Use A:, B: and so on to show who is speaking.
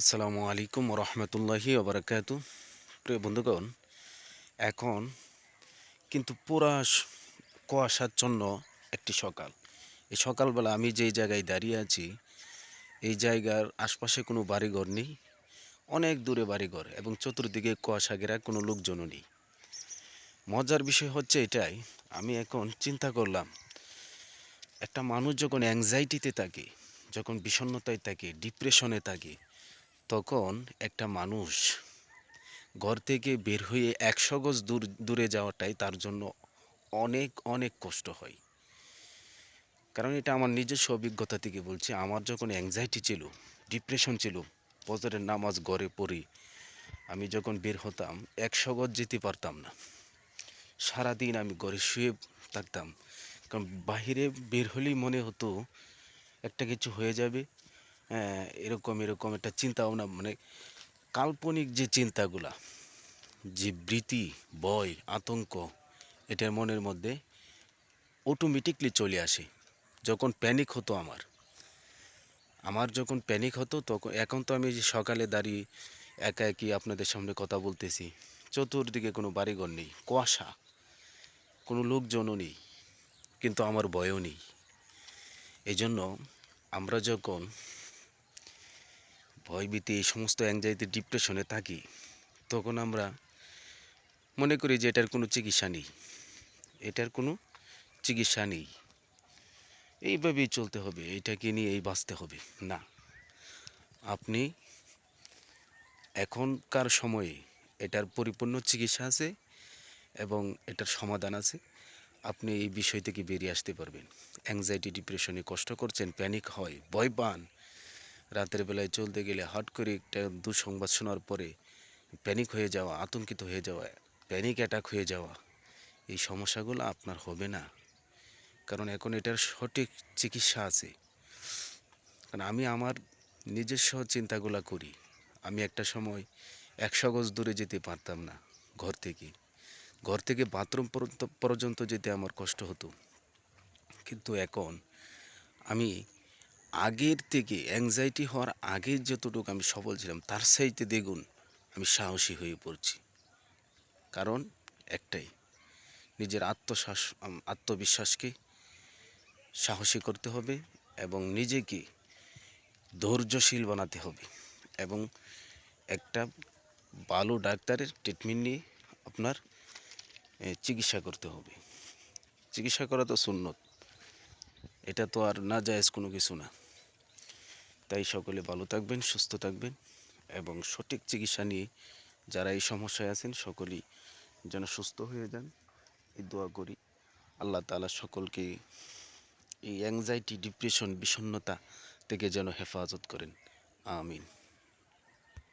A: আসসালামু আলাইকুম রহমতুল্লাহি ওবরাকাতু। প্রিয় বন্ধুগণ, এখন কিন্তু পুরা কুয়াশাচ্ছন্ন একটি সকাল। এই সকালবেলা আমি যেই জায়গায় দাঁড়িয়ে আছি, এই জায়গার আশপাশে কোনো বাড়িঘর নেই, অনেক দূরে বাড়িঘর এবং চতুর্দিকে কুয়াশা ঘেরা, কোনো লোকজনও নেই। মজার বিষয় হচ্ছে এটাই, আমি এখন চিন্তা করলাম, একটা মানুষ যখন অ্যাংজাইটিতে থাকে, যখন বিষণ্ণতায় থাকে, ডিপ্রেশনে থাকে, তখন একটা মানুষ ঘর থেকে বের হয়ে ১০০ গজ দূরে যাওয়াটাই তার জন্য অনেক অনেক কষ্ট হয়। কারণ এটা আমার নিজস্ব অভিজ্ঞতা থেকে বলছি। আমার যখন অ্যাংজাইটি ছিল, ডিপ্রেশন ছিল, ফজরের নামাজ ঘরে পড়ি, আমি যখন বের হতাম ১০০ গজ যেতে পারতাম না। সারাদিন আমি ঘরে শুয়ে থাকতাম, কারণ বাহিরে বের হলেই মনে হতো একটা কিছু হয়ে যাবে। এরকম এরকম একটা চিন্তা ভাবনা, মানে কাল্পনিক যে চিন্তাগুলা, যে ভীতি, ভয়, আতঙ্ক, এটার মনের মধ্যে অটোমেটিকলি চলে আসে। যখন প্যানিক হতো আমার যখন প্যানিক হতো, তখন এখন তো আমি যে সকালে দাঁড়িয়ে একা একই আপনাদের সামনে কথা বলতেছি, চতুর্দিকে কোনো বাড়িঘর নেই, কুয়াশা, কোনো লোকজনও নেই, কিন্তু আমার ভয়ও নেই। এই জন্য আমরা যখন ভয়ভীতি, এই সমস্ত অ্যাংজাইটি, ডিপ্রেশনে থাকি, তখন আমরা মনে করি যে এটার কোনো চিকিৎসা নেই, এটার কোনো চিকিৎসা নেই, এইভাবেই চলতে হবে, এইটাকে নিয়ে এই বাঁচতে হবে। না, আপনি এখনকার সময়ে এটার পরিপূর্ণ চিকিৎসা আছে এবং এটার সমাধান আছে। আপনি এই বিষয় থেকে বেরিয়ে আসতে পারবেন। অ্যাংজাইটি, ডিপ্রেশনে কষ্ট করছেন, প্যানিক হয়, ভয় পান, রাতের বেলায় চলতে গেলে হট করে একটা দুঃসংবাদ শোনার পরে প্যানিক হয়ে যাওয়া, আতঙ্কিত হয়ে যাওয়া, প্যানিক অ্যাটাক হয়ে যাওয়া, এই সমস্যাগুলো আপনার হবে না। কারণ এখন এটার সঠিক চিকিৎসা আছে। কারণ আমি আমার নিজস্ব চিন্তাগুলো করি। আমি একটা সময় ১০০ গজ দূরে যেতে পারতাম না ঘর থেকে বাথরুম পর্যন্ত যেতে আমার কষ্ট হতো। কিন্তু এখন আমি আগের থেকে, অ্যাংজাইটি হওয়ার আগে যতটুকু আমি সবল ছিলাম, তার চাইতে দ্বিগুণ আমি সাহসী হয়ে পড়ছি। কারণ একটাই, নিজের আত্মবিশ্বাসকে সাহসী করতে হবে এবং নিজেকে ধৈর্যশীল বানাতে হবে এবং একটা ভালো ডাক্তারের ট্রিটমেন্ট নিয়ে আপনার চিকিৎসা করতে হবে। চিকিৎসা করা তো সুন্নত, এটা তো আর না জায়েজ কোনো কিছু না। তাই সকলে ভালো থাকবেন, সুস্থ থাকবেন এবং সঠিক চিকিৎসা নিয়ে যারা এই সমস্যায় আছেন সকলেই যেন সুস্থ হয়ে যান, এই দোয়া করি। আল্লাহ তাআলা সকলকে এই অ্যাংজাইটি, ডিপ্রেশন, বিষণ্ণতা থেকে যেন হেফাজত করেন। আমিন।